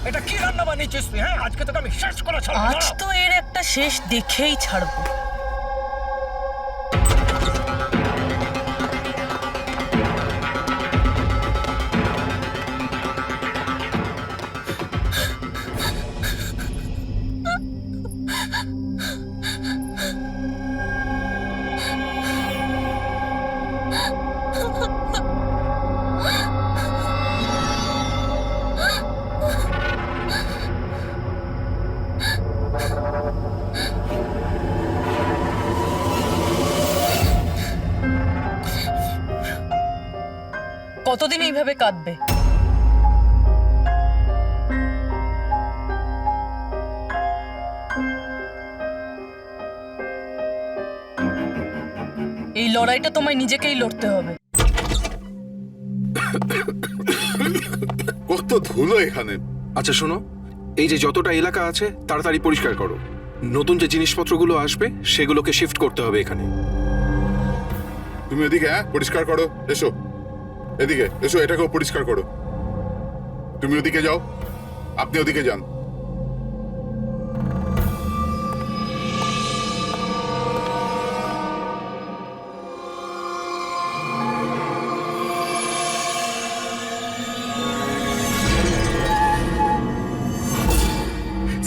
এটা কি রান্না বানিয়েছিস তুই? হ্যাঁ, আজকে তোকে আমি শেষ করে ছাড়বো। আজ তো এর একটা শেষ দেখেই ছাড়বো। কতদিন এইভাবে কাঁদবে? এই লড়াইটা তোমায় নিজেকেই লড়তে হবে। কত ধুলো এখানে। আচ্ছা শোনো, এই যে যতটা এলাকা আছে তাড়াতাড়ি পরিষ্কার করো। নতুন যে জিনিসপত্রগুলো আসবে সেগুলোকে শিফট করতে হবে এখানে। তুমি এদিকে পরিষ্কার করো। এসো এদিকে, এসো, এটাকেও পরিষ্কার করো। তুমি ওদিকে যাও, আপনি ওদিকে যান।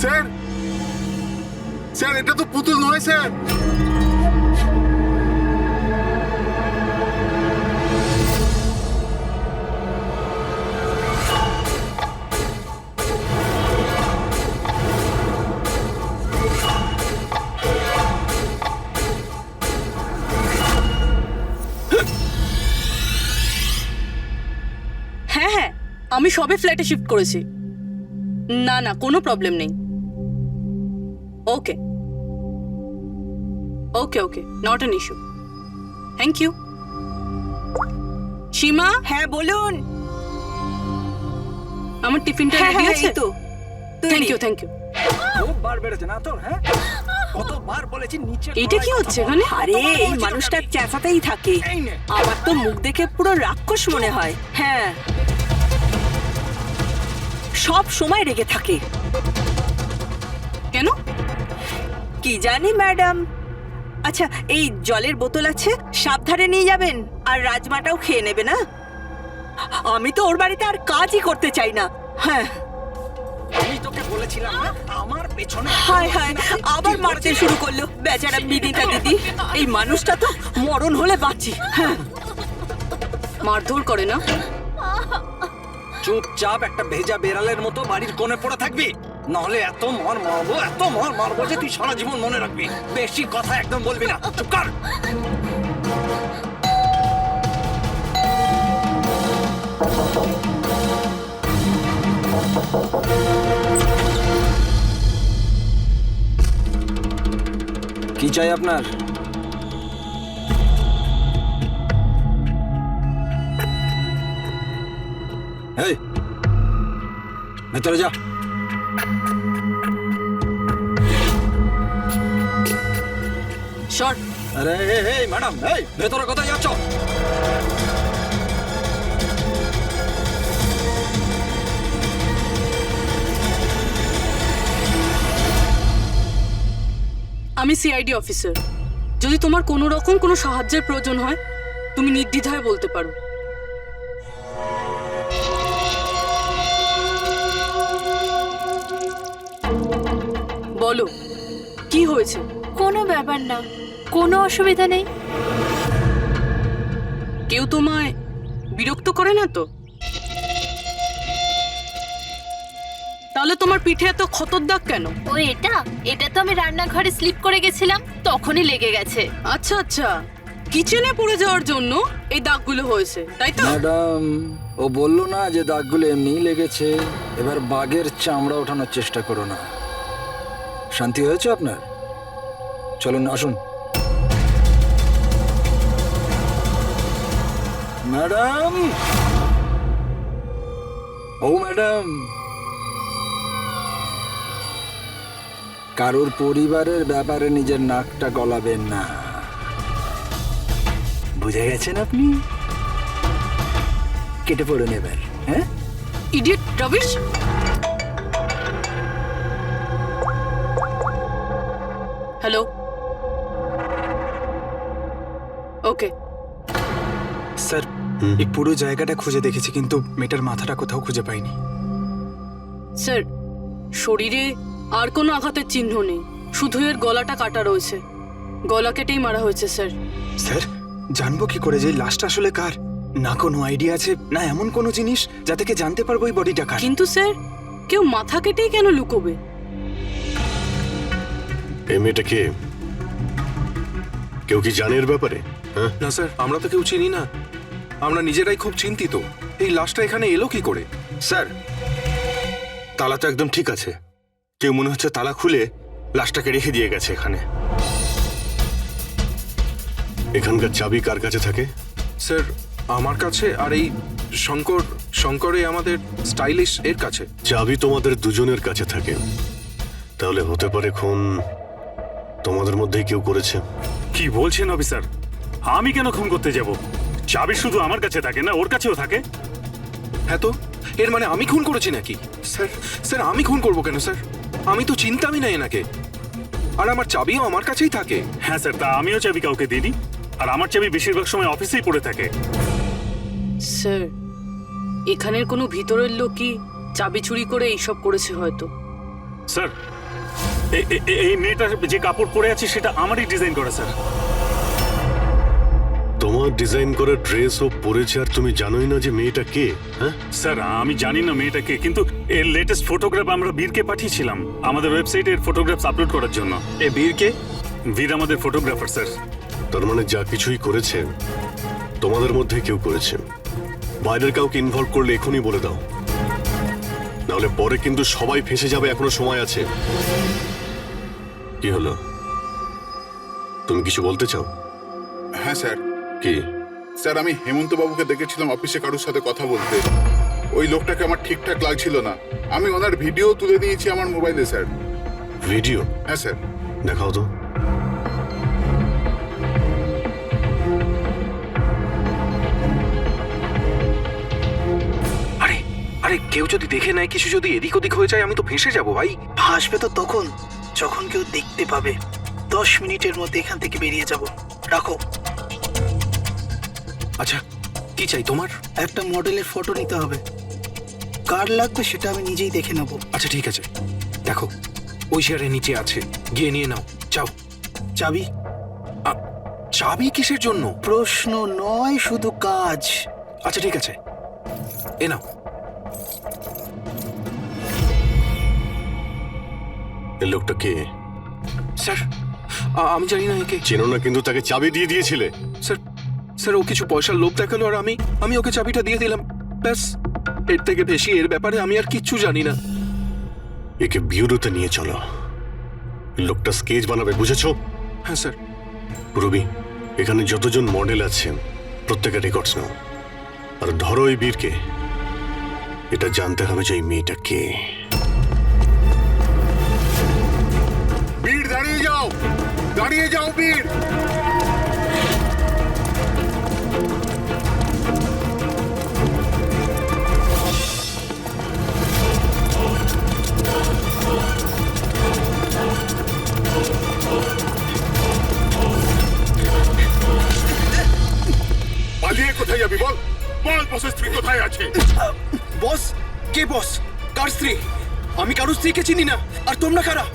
স্যার, স্যার, এটা তো পুতুল নয় স্যার। হ্যাঁ হ্যাঁ, আমি সবে ফ্ল্যাটে শিফট করেছি। না না, কোনো প্রবলেম নেই। Okay okay okay, not an issue. Thank you. Seema, হ্যাঁ বলুন। আমার টিফিনটা হ্যাঁ রেডি হ্যাঁ, আছে এই তো থ্যাংক ইউ থ্যাংক ইউ। খুব বার বেড়েছে না তোর? হ্যাঁ, কতবার বলেছি নিচে। এইটা কি হচ্ছে এখানে? আরে এই মানুষটা চেঁচাতেই থাকে। এই নে। আমার তো মুখ দেখে পুরো রাক্ষস মনে হয়। হ্যাঁ, সব সময় রেগে থাকে। কেন? কি জানি ম্যাডাম। আচ্ছা, এই জলের বোতল আছে, সাবধানে নিয়ে যাবেন। আর রাজমাটাও খেয়ে নেবে না। আমি তো ওর বাড়িতে আর কাজই করতে চাই না। হ্যাঁ, আমি তোকে বলেছিলাম না আমার পেছনে। হায় হায়, আবার মারতে শুরু করলো বেচারা বিদিতা দিদি। এই মানুষটা তো মরণ হলে বাঁচি। হ্যাঁ, মারধর করে না? চুপচাপ একটা ভেজা বেড়ালের মতো বাড়ির কোণে পড়ে থাকবি, নাহলে এত মার মারবো যে তুই সারা জীবন মনে রাখবি। বেশি কথা একদম বলবি না, চুপ কর। কি চাই আপনার? এই ভেতরে যা। শর্ট। আরে এই ম্যাডাম, এই ভেতরে কোথায় যাচ্ছ? আমি সিআইডি অফিসার। যদি তোমার কোনো রকম কোনো সাহায্যের প্রয়োজন হয়, তুমি নির্দ্বিধায় বলতে পারো। বলো, কি হয়েছে? কোনো ব্যাপার না, কোনো অসুবিধা নেই। কেউ তোমায় বিরক্ত করে না তো? তাহলে তোমার পিঠে এত ক্ষতর দাগ কেন? ও এটা এটা তো আমি রান্নাঘরে স্লিপ করে গেছিলাম, তখনই লেগে গেছে। আচ্ছা আচ্ছা, কিচেনে পড়ে যাওয়ার জন্য এই দাগগুলো হয়েছে, তাই তো? ম্যাডাম, ও বললো না যে দাগগুলো এমনিই লেগেছে। এবার বাঘের চামড়া ওঠানোর চেষ্টা করো না। শান্তি হয়েছে আপনার? চলুন আসুন। ম্যাডাম, ও ম্যাডাম, কারোর পরিবারের ব্যাপারে নিজের নাকটা গলাবেন না, বুঝে গেছেন আপনি? কেটে পড়ুন এবার। হ্যাঁ, idiot rubbish. Hello okay sir এই পুরো জায়গাটা খুঁজে দেখেছি কিন্তু মেয়েটার মাথাটা কোথাও খুঁজে পাইনি। স্যার শরীরে আর কোনো আঘাতের চিহ্ন নেই, শুধু এর গলাটা কাটা রয়েছে। গলা কেটেই মারা হয়েছে স্যার। স্যার জানবো কি করে যে এই লাশটা আসলে কার? না কোনো আইডিয়া আছে না এমন কোনো জিনিস যা থেকে জানতে পারবো এই বডিটা কার। কিন্তু স্যার কেউ মাথা কেটেই কেন লুকোবে? এই মেয়েটা কে? কেউ কি জানে এর ব্যাপারে? হ্যাঁ, না স্যার, আমরা তো কেউ চিনি না। আমরা নিজেরাই খুব চিন্তিত, এই লাশটা এখানে এলো কি করে। স্যার তালা তো একদম ঠিক আছে, কেউ মনে হচ্ছে তালা খুলে লাশটাকে রেখে দিয়ে গেছে এখানে। এখানকার চাবি কার কাছে থাকে? স্যার আমার কাছে, আর এই শঙ্করে আমাদের স্টাইলিশ এর কাছে। চাবি তোমাদের দুজনের কাছে থাকে, তাহলে হতে পারে খুন তোমাদের মধ্যেই কেউ করেছে। কি বলছেন অফিসার? আমি কেন খুন করতে যাব? চাবি শুধু আমার কাছে থাকে না, ওর কাছেও থাকে। হ্যাঁ তো এর মানে আমি খুন করেছি নাকি? স্যার স্যার আমি খুন করবো কেন স্যার? আমি তো চিনতামই না এনাকে, আর আমার চাবিও আমার কাছেই থাকে। হ্যাঁ স্যার, তা আমিও চাবি কাউকে দিইনি, আর আমার চাবি বেশিরভাগ সময় অফিসেই পড়ে থাকে। স্যার এখানের কোনো ভিতরের লোকই চাবি চুরি করে এইসব করেছে হয়তো। স্যার এই মেয়েটার যে কাপড় পরে আছে সেটা আমারই ডিজাইন করা স্যার। তোমার ডিজাইন করা ড্রেসও পরেছে আর তুমি জানোই না যে মেয়েটা কে? হ্যাঁ স্যার আমি জানি না মেয়েটাকে, কিন্তু এর লেটেস্ট ফটোগ্রাফ আমরা বীরকে পাঠিয়েছিলাম আমাদের ওয়েবসাইটে এর ফটোগ্রাফস আপলোড করার জন্য। এ বীরকে? বীর আমাদের ফটোগ্রাফার স্যার। তার মানে যা কিছুই করেছে তোমাদের মধ্যে কেউ করেছে। বাইরের কাউকে ইনভলভ করলে এখনই বলে দাও, নাহলে পরে কিন্তু সবাই ফেঁসে যাবে। এখনো সময় আছে। কি হলো, তুমি কিছু বলতে চাও? হ্যাঁ স্যার। কি? স্যার আমি হেমন্ত বাবুকে দেখেছিলাম অফিসে কারোর সাথে কথা বলতে। ওই লোকটাকে আমার ঠিকঠাক লাগছিল না। আমি ওনার ভিডিও তুলে নিয়েছি আমার মোবাইলে স্যার। ভিডিও? হ্যাঁ স্যার। দেখাও তো। আরে আরে কেউ যদি দেখে নেয়, কিছু যদি এদিক ওদিক হয়ে যায়, আমি তো ফেঁসে যাবো ভাই। আসবে তো তখন যখন কেউ দেখতে পাবে। 10 মিনিটের মধ্যে এখান থেকে বেরিয়ে যাব। রাখো। আচ্ছা কি চাই তোমার? একটা মডেলের ফটো নিতে হবে। কার লাগবে সেটা আমি নিজেই দেখে নেব। আচ্ছা ঠিক আছে, দেখো ওই চেয়ারের নিচে আছে, গিয়ে নিয়ে নাও। চাও চাবি? চাবি কিসের জন্য? প্রশ্ন নয়, শুধু কাজ। আচ্ছা ঠিক আছে, এ নাও। এই লোকটা কে? স্যার আমি জানি না একে। চেনো না, কিন্তু তাকে চাবি দিয়ে দিয়েছিলে। স্যার স্যার ও কিছু পয়সার লোভ দেখালো আর আমি ওকে চাবিটা দিয়ে দিলাম, ব্যাস। এর থেকে বেশি এর ব্যাপারে আমি আর কিচ্ছু জানি না। একে বিউরোতে নিয়ে চলো, লোকটা স্কেচ বানাবে, বুঝেছো? হ্যাঁ স্যার। রবি, এখানে যতজন মডেল আছে প্রত্যেকের রেকর্ডস নাও, আর ধরো এই বীরকে। এটা জানতে হবে যে এই মেয়েটা কে। বীর দাঁড়িয়ে যাও, দাঁড়িয়ে যাও বীর। পালিয়ে কোথায় যাবি বল? বল বসের স্ত্রী কোথায় আছে? বস? কে বস? কার স্ত্রী? আমি কারোর স্ত্রীকে চিনি না। আর তোমরা কারা?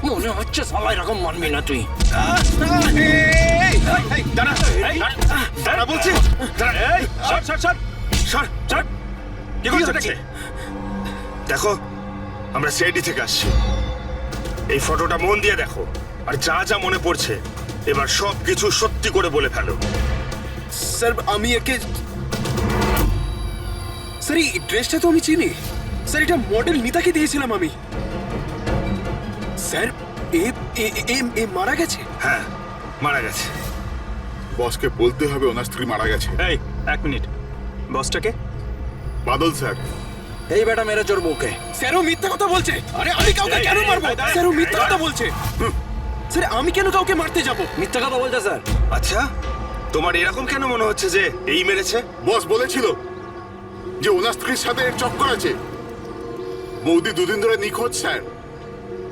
মনে হচ্ছে সবাই এরকম মানবি না তুই। দাঁড়া বলছি। কি করছো এটাকে? দেখো আমরা সিআইডি থেকে আসছি। এই ফটোটা মন দিয়ে দেখো, আর যা যা মনে পড়ছে এবার সব কিছু সত্যি করে বলে ফেলো। স্যার আমি একে, স্যার এই ড্রেসটা তো আমি চিনি। স্যার এটা মডেল নিতাকে দিয়েছিলাম আমি। স্যার এ মারা গেছে? হ্যাঁ মারা গেছে। বসকে বলতে হবে ওনার স্ত্রী মারা গেছে। এই এক মিনিট, বসটাকে? বাদল স্যার। এই বেটা মেরে চোর বউকে। স্যারও মিথ্যা কথা বলছে। আরে আমি কাউকে কেন মারবো? স্যারও মিথ্যা কথা বলছে। স্যার আমি কেন কাউকে মারতে যাব? মিথ্যা কথা বলছে স্যার। আচ্ছা তোমার এরকম কেন মনে হচ্ছে যে এই মেরেছে? বস বলেছিল যে ওনার স্ত্রীর সাথে এর চক্কর আছে। বৌদি দুদিন ধরে নিখোঁজ স্যার,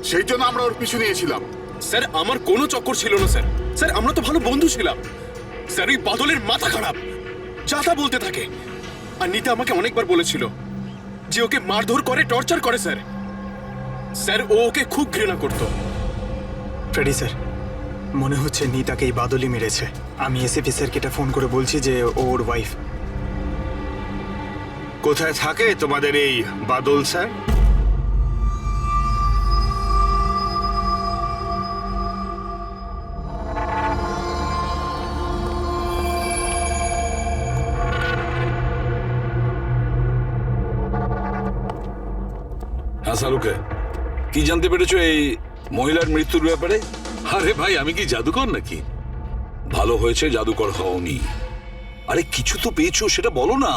সেই জন্য আমরা ওর পিছু নিয়েছিলাম। স্যার আমার কোনো চক্কর ছিল না স্যার। স্যার আমরা তো ভালো বন্ধু ছিলাম। স্যার ওই বাদলের মাথা খারাপ, যা তা বলতে থাকে। আর নিতা আমাকে অনেকবার বলেছিল যে ওকে মারধর করে, টর্চার করে স্যার। স্যার ও ওকে খুব ঘৃণা করতো। ফ্রেডি স্যার, মনে হচ্ছে নিতাকে এই বাদলই মেরেছে। আমি এসএপি স্যারকে এটা ফোন করে বলছি যে ওর ওয়াইফ। কোথায় থাকে তোমাদের এই বাদল স্যার? হ্যাঁ শাহরুখে, কি জানতে পেরেছো এই মহিলার মৃত্যুর ব্যাপারে? আরে ভাই, আমি কি জাদুকর নাকি? ভালো হয়েছে জাদুকর হওনি। আরে কিছু তো পেয়েছো, সেটা বলো না।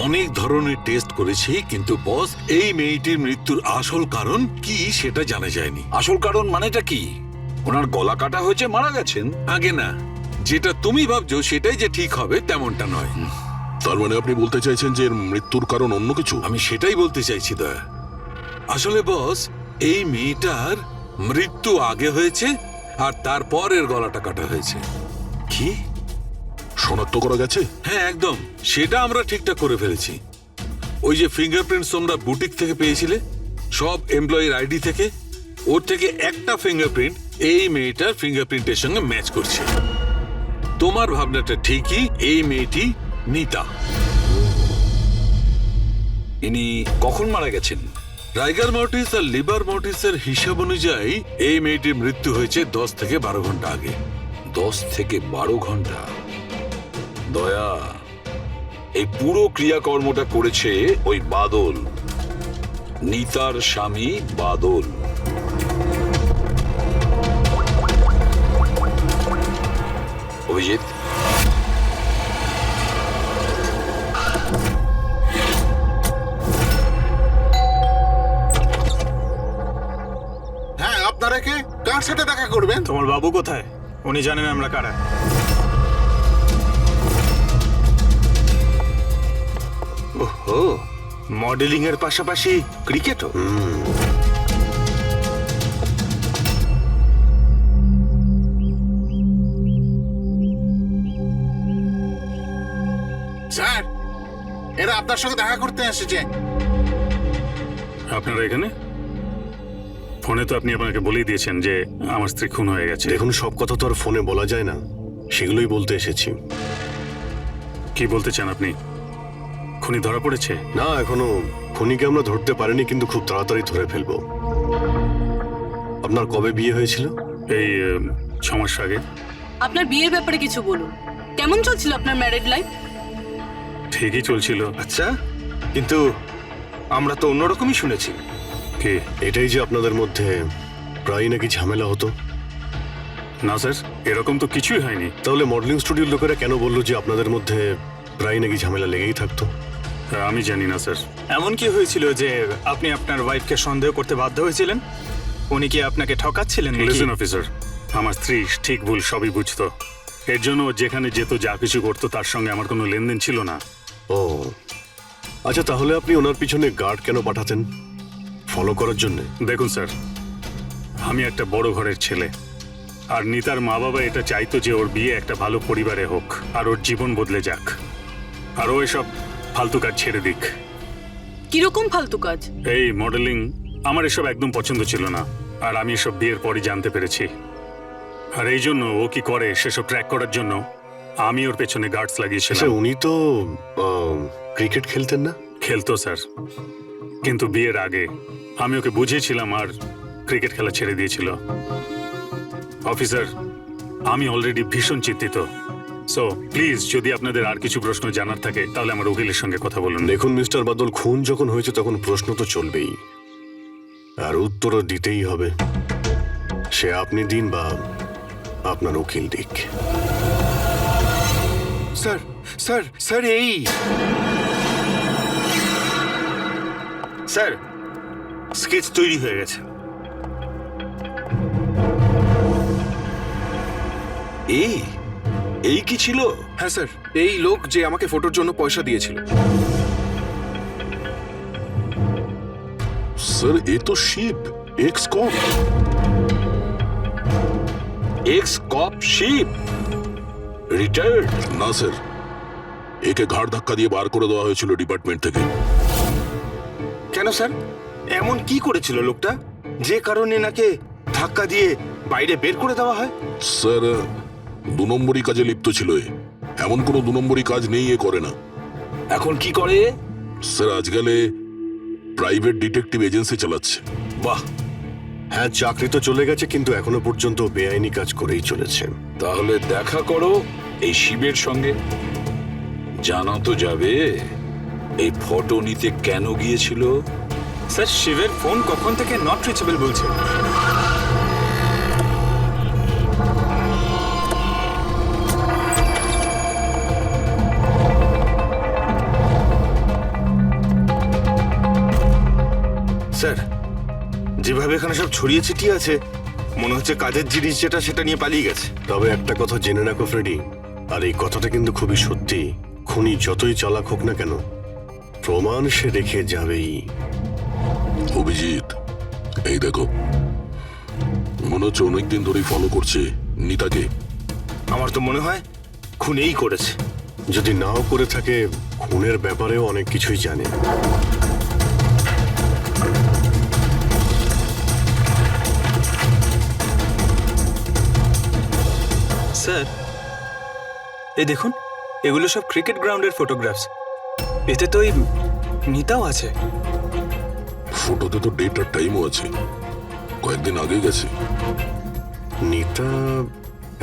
অনেক ধরনের টেস্ট করেছি, কিন্তু বস এই মেয়েটির মৃত্যুর আসল কারণ কি সেটা জানা যায়নি। আসল কারণ মানেটা কি? ওনার গলা কাটা হয়েছে, মারা গেছেন? আগে না, যেটা তুমি ভাবছো সেটাই যে ঠিক হবে তেমনটা নয়। তার মানে আপনি বলতে চাইছেন যে এর মৃত্যুর কারণ অন্য কিছু? আমি সেটাই বলতে চাইছি দয়া। আসলে বস, এই মেয়েটার মৃত্যু আগে হয়েছে আর তারপর এর গলাটা কাটা হয়েছে। কি শনাক্ত করা গেছে? হ্যাঁ একদম, সেটা আমরা ঠিকঠাক করে ফেলেছি। ওই যে ফিঙ্গারপ্রিন্টস তোমরা বুটিক থেকে পেয়েছিলে, সব এমপ্লয়ির আইডি থেকে, ওর থেকে একটা ফিঙ্গারপ্রিন্ট এই মেয়েটার ফিঙ্গারপ্রিন্টের সঙ্গে ম্যাচ করছে। তোমার ভাবনাটা ঠিকই, এই মেয়েটি নিতা। ইনি কখন মারা গেছেন? রাইগার মর্টিস আর লিভার মর্টিসের হিসাব অনুযায়ী এই মেয়েটির মৃত্যু হয়েছে 10 থেকে 12 ঘন্টা আগে। 10 থেকে 12 ঘন্টা? দয়া, এই পুরো ক্রিয়াকর্মটা করেছে ওই বাদল, নিতার স্বামী বাদল। অভিজিৎ, হ্যাঁ, আপনারা কে? কার সাথে দেখা করবেন? তোমার বাবু কোথায়? উনি জানেন আমরা কারা। ওহো, মডেলিং এর পাশাপাশি ক্রিকেটও? স্যার, এরা আপনার সঙ্গে দেখা করতে এসেছে। আপনারা এখানে? ফোনে তো আপনি আপনাকে বলেই দিয়েছেন যে আমার স্ত্রী খুন হয়ে গেছে। দেখুন, সব কথা তো আর ফোনে বলা যায় না, সেগুলোই বলতে এসেছি। কি বলতে চান আপনি? খুনি ধরা পড়েছে? না, এখনো খুনিকে আমরা ধরতে পারিনি, কিন্তু খুব তাড়াতাড়ি ধরে ফেলবো। আপনার কবে বিয়ে হয়েছিল? এই 6 মাস আগে। আপনার বিয়ের ব্যাপারে কিছু বলুন। কেমন চলছিল আপনার ম্যারিড লাইফ? ঠিকই চলছিল। আচ্ছা, কিন্তু আমরা তো অন্যরকমই শুনেছি। কি? এটাই যে আপনাদের মধ্যে প্রায় নাকি ঝামেলা হতো? না স্যার, এরকম তো কিছুই হয়নি। তাহলে মডেলিং স্টুডিওর লোকেরা কেন বললো যে আপনাদের মধ্যে প্রায় নাকি ঝামেলা লেগেই থাকতো? আমি জানি না স্যার। এমন কি হয়েছিল যে আপনি আপনার ওয়াইফকে সন্দেহ করতে বাধ্য হয়েছিলেন? উনি কি আপনাকে ঠকাচ্ছিলেন নাকি? লিসেন অফিসার, আমার স্ত্রী ঠিক ভুল সবই বুঝতো। এর জন্য ও যেখানে যেত, যা কিছু করতো, তার সঙ্গে আমার কোনো লেনদেন ছিল না। ও আচ্ছা, তাহলে আপনি ওনার পিছনে গার্ড কেন পাঠাতেন? ফলো করার জন্য? দেখুন স্যার, আমি একটা বড় ঘরের ছেলে, আর নিতার মা বাবা এটা চাইতো যে ওর বিয়ে একটা ভালো পরিবারে হোক আর ওর জীবন বদলে যাক, আর ও এসব ফালতু কাজ ছেড়ে দিক। কিরকম ফালতু কাজ? এই মডেলিং, আমার এসব একদম পছন্দ ছিল না, আর আমি এসব বিয়ের পরই জানতে পেরেছি। আর এই জন্য ও কি করে সেসব ট্র্যাক করার জন্য আমি ওর পেছনে গার্ডস লাগিয়েছিলাম। উনি তো ক্রিকেট খেলতেন না? খেলতো স্যার, কিন্তু বিয়ের আগে আমি ওকে বুঝিয়েছিলাম আর ক্রিকেট খেলা ছেড়ে দিয়েছিল। অফিসার, আমি অলরেডি ভীষণ চিন্তিত। সো প্লিজ, যদি আপনাদের আর কিছু প্রশ্ন জানার থাকে তাহলে আমার উকিলের সঙ্গে কথা বলুন। দেখুন মিস্টার বাদল, খুন যখন হয়েছে তখন প্রশ্ন তো চলবেই, আর উত্তরও দিতেই হবে। সে আপনি দিন বা আপনার উকিল দিক। স্যার স্যার স্যার এই স্যার, স্কেচ তৈরি হয়ে গেছে। এই কি ছিল? হ্যাঁ স্যার, এই লোক যে আমাকে ফটোর জন্য পয়সা দিয়েছিল। স্যার, এ তো শিব, এক্স কম। এক্স কপ শিপ রিটায়ার্ড। না স্যার, একে ঘাড় ধাক্কা দিয়ে বার করে দেওয়া হয়েছিল ডিপার্টমেন্ট থেকে। কেন স্যার, এমন কি করেছিল লোকটা যে কারণে নাকে ধাক্কা দিয়ে বাইরে বের করে দেওয়া হয়? স্যার, 2 নম্বরই কাজে লিপ্ত ছিল এ। এমন কোনো 2 নম্বরই কাজ নেই এ করে না। এখন কি করে? স্যার, আজকালে প্রাইভেট ডিটেকটিভ এজেন্সি চালাচ্ছে। বাহ, হ্যাঁ চাকরি তো চলে গেছে, কিন্তু এখনো পর্যন্ত বেআইনি কাজ করেই চলেছে। তাহলে দেখা করো এই শিবের সঙ্গে, জানা তো যাবে এই ফটো নিতে কেন গিয়েছিল। স্যার শিবের ফোন কখন থেকে নট রিচেবল বলছে। স্যার, যেভাবে এখানে সব ছড়িয়ে ছিটিয়ে আছে, মনে হচ্ছে কাজের জিনিস যেটা সেটা নিয়ে পালিয়ে গেছে। তবে একটা কথা জেনে রাখো ফ্রেডি, আর এই কথাটা কিন্তু খুবই সত্যি, খুনি যতই চালাক হোক না কেন, প্রমাণ সে রেখে যাবেই। অভিজিৎ, এই দেখো, মনে হচ্ছে অনেকদিন ধরেই ফলো করছে নিতাকে। আমার তো মনে হয় খুনেই করেছে। যদি নাও করে থাকে, খুনের ব্যাপারেও অনেক কিছুই জানে। স্যার এই দেখুন, এগুলো সব ক্রিকেট গ্রাউন্ডের ফটোগ্রাফস। এতে তো এই নিতাও আছে। ফটোতে তো ডেট আর টাইমও আছে, কয়েকদিন আগে গেছে। নিতা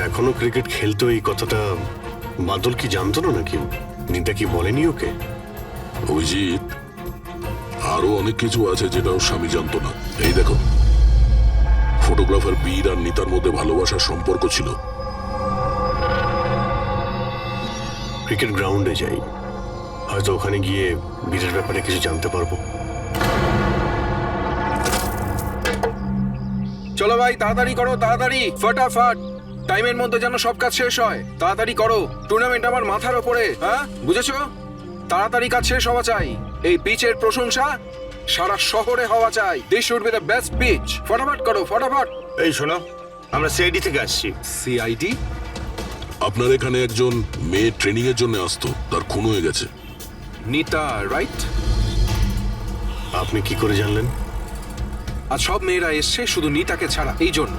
এখনো ক্রিকেট খেলতো, এই কথাটা বাদল কি জানতো না নাকি? নিতা কি বলেনি ওকে? অভিজিৎ, আরো অনেক কিছু আছে যেটা ওর স্বামী জানতো না। এই দেখো, ফটোগ্রাফার বীর আর নিতার মধ্যে ভালোবাসার সম্পর্ক ছিল। ক্রিকেট গ্রাউন্ডে যাই, হয়তো ওখানে গিয়ে বীরের ব্যাপারে কিছু জানতে পারবো। চলো ভাই, তাড়াতাড়ি করো, তাড়াতাড়ি, ফটাফট, টাইমের মধ্যে যেন সব কাজ শেষ হয়। তাড়াতাড়ি করো, টুর্নামেন্ট আমার মাথার ওপরে, হ্যাঁ বুঝেছো? তাড়াতাড়ি কাজ শেষ হওয়া চাই। এই পিচের প্রশংসা সারা শহরে হওয়া চাই। This should be the best pitch. ফটাফট করো, ফটাফট। এই শোনো, আমরা সিআইডি থেকে আসছি। সিআইডি? আপনার এখানে একজন মেয়ে ট্রেনিং এর জন্য আসতো, তার খুন হয়ে গেছে। নিতা, রাইট? আপনি কি করে জানলেন? আর সব মেয়েরা এসছে শুধু নিতাকে ছাড়া, এই জন্য।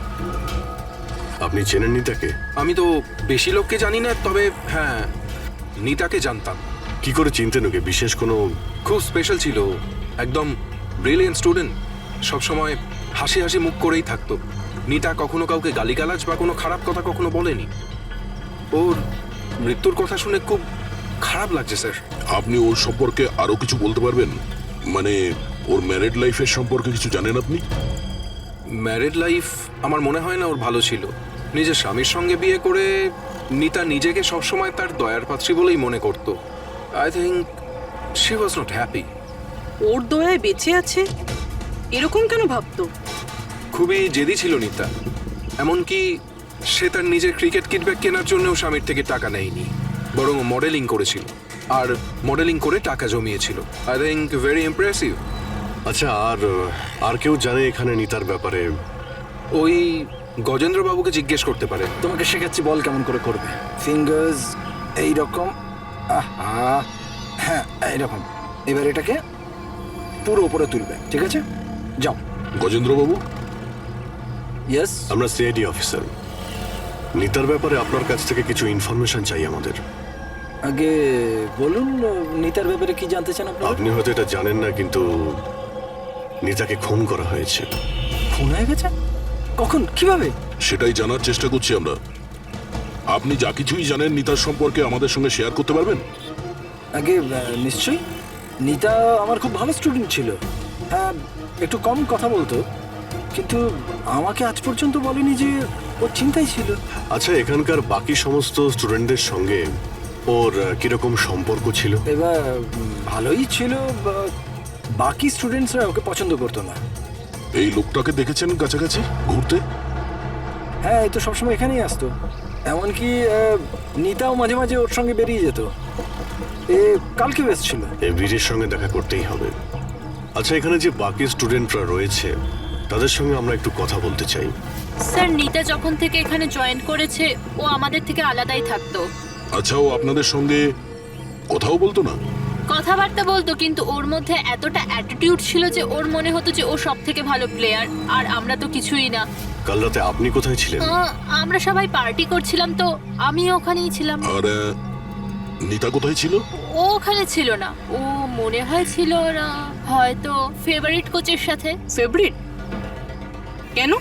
আপনি চেনেন নিতাকে? আমি তো বেশি লোককে জানি না, তবে হ্যাঁ নিতাকে জানতাম। কি করে চিনতেন ওকে? বিশেষ কোনো? খুব স্পেশাল ছিল, একদম ব্রিলিয়েন্ট স্টুডেন্ট, সবসময় হাসি হাসি মুখ করেই থাকতো। নিতা কখনো কাউকে গালিগালাজ বা কোনো খারাপ কথা কখনো বলেনি। ওর মৃত্যুর কথা শুনে খুব খারাপ লাগছে স্যার। আপনি ওর সম্পর্কে আরো কিছু বলতে পারবেন? মানে ওর ম্যারিড লাইফের সম্পর্কে কিছু জানেন আপনি? ম্যারিড লাইফ আমার মনে হয় না ওর ভালো ছিল। নিজের স্বামীর সঙ্গে বিয়ে করে নিতা নিজেকে সবসময় তার দয়ার পাত্রী বলেই মনে করত। I think she was not happy. ওর দয়ায় বেঁচে আছে এরকম কেন ভাবতো? খুবই জেদি ছিল নিতা, এমনকি সে তার নিজের ক্রিকেট কিট ব্যাগ কেনার জন্যও স্বামীর থেকে টাকা নেয়নি, বরং মডেলিং করেছিল আর মডেলিং করে টাকা জমিয়েছিল। I think very impressive. আচ্ছা, আর কেউ জানে এখানে নিতার ব্যাপারে? ওই গজেন্দ্র বাবুকে জিজ্ঞেস করতে পারে। তোমাকে শেখাচ্ছি, বল কেমন করে করবে। ফিঙ্গার্স এইরকম, হ্যাঁ এইরকম। এবার এটাকে পুরো উপরে তুলবে, ঠিক আছে? যাও। গজেন্দ্র বাবু? ইয়েস, আমরা সিআইডি অফিসার। নিতার ব্যাপারে আপনার কাছ থেকে কিছু ইনফরমেশন চাই আমাদের। আগে বলুন, নিতার ব্যাপারে কি জানতে চান আপনারা? আপনি হয়তো এটা জানেন না, কিন্তু নিতাকে খুন করা হয়েছে। খুন হয়ে গেছে? কখন, কিভাবে? সেটাই জানার চেষ্টা করছি আমরা। আপনি যা কিছুই জানেন নিতার সম্পর্কে আমাদের সঙ্গে শেয়ার করতে পারবেন? আগে নিশ্চয়ই। নিতা আমার খুব ভালো স্টুডেন্ট ছিল। হ্যাঁ, একটু কম কথা বলতো, কিন্তু আমাকে আজ পর্যন্ত বলেনি যে ও চিন্তায় ছিল। আচ্ছা, এখানকার বাকি সমস্ত স্টুডেন্টদের সঙ্গে ওর কিরকম সম্পর্ক ছিল? এবার ভালোই ছিল, বাকি স্টুডেন্টসরা ওকে পছন্দ করতো না। এই লোকটাকে দেখেছেন কাছাকাছি ঘুরতে? হ্যাঁ, এই তো সবসময় এখানেই আসতো। এমনকি নিতাও মাঝে মাঝে ওর সঙ্গে বেরিয়ে যেত। এ কালকেও এসেছিল। এই বীরের সঙ্গে দেখা করতেই হবে। আচ্ছা, এখানে যে বাকি স্টুডেন্টরা রয়েছে তাদের সঙ্গে আমরা একটু কথা বলতে চাই। স্যার নিতা যখন থেকে এখানে জয়েন করেছে ও আমাদের থেকে আলাদাই থাকতো। আচ্ছা, ও আপনাদের সঙ্গে কথাও বলতো না? কথাবার্তা বলতো, কিন্তু ওর মধ্যে এতটা অ্যাটিটিউড ছিল যে ওর মনে হতো যে ও সব থেকে ভালো প্লেয়ার আর আমরা তো কিছুই না। কাল রাতে আপনি কোথায় ছিলেন? আমরা সবাই পার্টি করছিলাম, তো আমিও ওখানেই ছিলাম। আর নিতা কোথায় ছিল? ও ওখানে ছিল না, ও মনে হয় ছিল না, হয়তো ফেভারিট কোচের সাথে। ফেভারিট? কেন?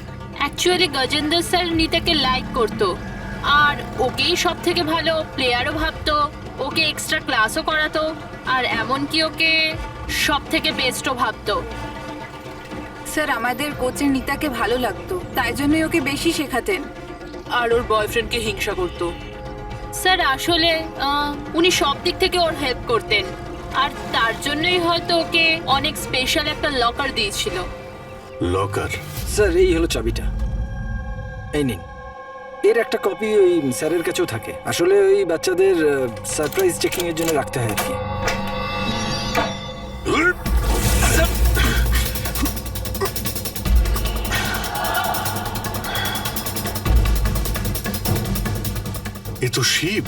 অ্যাকচুয়ালি গজেন্দ্র স্যার নিতাকে লাইক করতো আর ওকেই সব থেকে ভালো প্লেয়ারও ভাবতো, ওকে এক্সট্রা ক্লাসও করাতো আর এমনকি ওকে সব থেকে বেস্টও ভাবতো। স্যার আমাদের কোচের নিতাকে ভালো লাগতো, তাই জন্যই ওকে বেশি শেখাতেন। আর ওর বয়ফ্রেন্ডকে হিংসা করতো। স্যার আসলে উনি সব দিক থেকে ওর হেল্প করতেন আর তার জন্যই হয়তো ওকে অনেক স্পেশাল একটা লকার দিয়েছিল। লকার? স্যার এই হলো চাবিটা, এই নিন। এর একটা কপি ওই স্যারের কাছেও থাকে। আসলে ওই বাচ্চাদের সারপ্রাইজ চেকিং এর জন্য রাখতে হয় আর কি। এ তো শিব।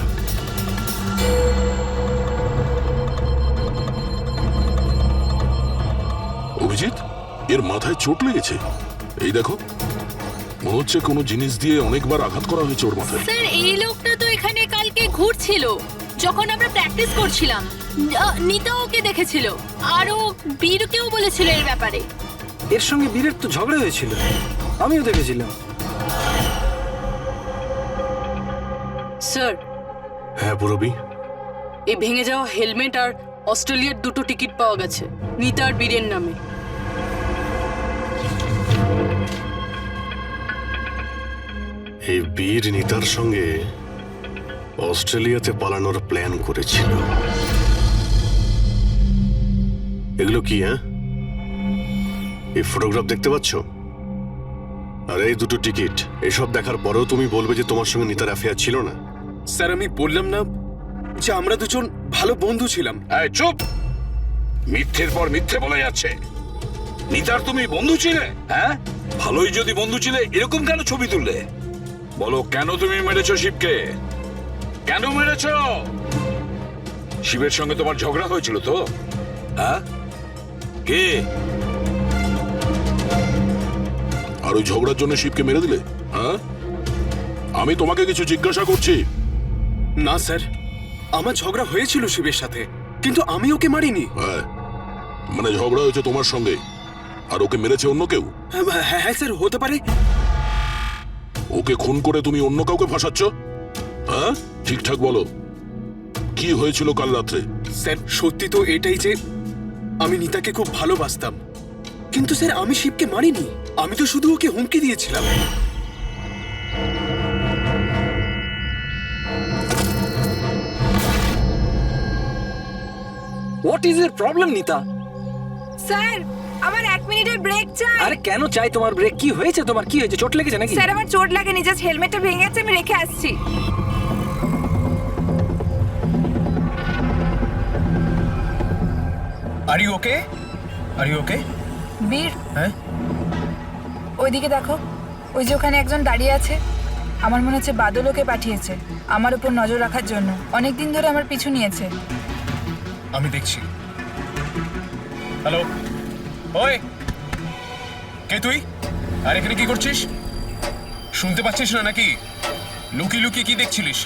অভিজিৎ, এর মাথায় চোট লেগেছে। এই দেখো, মনে হচ্ছে কোনো জিনিস দিয়ে অনেকবার আঘাত করা হয়েছে ওর মাথায়। স্যার এই লোকটা তো এখানে কালকে ঘুরছিল যখন আমরা প্র্যাকটিস করছিলাম। নিতা ওকে দেখেছিল আর ও বীরকেও বলেছিল এর ব্যাপারে। এর সঙ্গে বীরের তো ঝগড়া হয়েছিল, আমিও দেখেছিলাম। স্যার। হ্যাঁ পুরবি? এই ভেঙে যাওয়া হেলমেট আর অস্ট্রেলিয়ার 2টো টিকিট পাওয়া গেছে নিতা আর বীরের নামে। এই বীর নিতার সঙ্গে অস্ট্রেলিয়াতে পালানোর প্ল্যান করেছিল। এগুলো কি? হ্যাঁ, এই ফটোগ্রাফ দেখতে পাচ্ছ আর এই 2টো টিকিট, এসব দেখার পরেও তুমি বলবে যে তোমার সঙ্গে নিতার অ্যাফেয়ার ছিল না? স্যার আমি বললাম না যে আমরা দুজন ভালো বন্ধু ছিলাম? এই চুপ! মিথ্যের পর মিথ্যে বলে যাচ্ছে। নিতার তুমি বন্ধু ছিলে? হ্যাঁ, ভালোই যদি বন্ধু ছিলে এরকম কেন ছবি তুললে? বলো, কেন তুমি মেরেছো শিবকে? কেন মেরেছো? শিবের সঙ্গে তোমার ঝগড়া হয়েছিল তো? হ্যাঁ, কে? আর ওই ঝগড়ার জন্য শিবকে মেরে দিলে? হ্যাঁ, আমি তোমাকে কিছু জিজ্ঞাসা করছি। না স্যার, আমার ঝগড়া হয়েছিল শিবের সাথে, কিন্তু আমি ওকে মারিনি। মানে ঝগড়া হয়েছে তোমার সঙ্গে আর ওকে মেরেছে অন্য কেউ? হ্যাঁ স্যার, হতে পারে। ওকে খুন করে তুমি অন্য কাউকে ফাঁসাচ্ছ? হ্যাঁ, ঠিকঠাক বলো, কি হয়েছিল কাল রাত্রে? স্যার সত্যি তো এটাই যে আমি নিতাকে খুব ভালোবাসতাম, কিন্তু স্যার আমি শিবকে মারিনি, আমি তো শুধু ওকে হুমকি দিয়েছিলাম। What is your problem Nita? Sir আমার 1 মিনিটের ব্রেক চাই। আরে কেন চাই তোমার ব্রেক? কি হয়েছে তোমার? কি হয়েছে? চোট লেগেছে নাকি? স্যার আমার চোট লাগেনি, জাস্ট হেলমেটটা ভেঙে গেছে, আমি রেখে আসছি। Are you okay? Are you okay? Bir, হ্যাঁ ওইদিকে দেখো, ওই যে ওখানে একজন দাঁড়িয়ে আছে। আমার মনে হচ্ছে বাদল ওকে পাঠিয়েছে আমার উপর নজর রাখার জন্য। অনেক দিন ধরে আমার পিছু নিয়েছে। আমি দেখছি। হ্যালো, ওই কে তুই? আর এখানে কি করছিস? শুনতে পাচ্ছিস না নাকি? লুকিয়ে লুকিয়ে কি দেখছিলিস?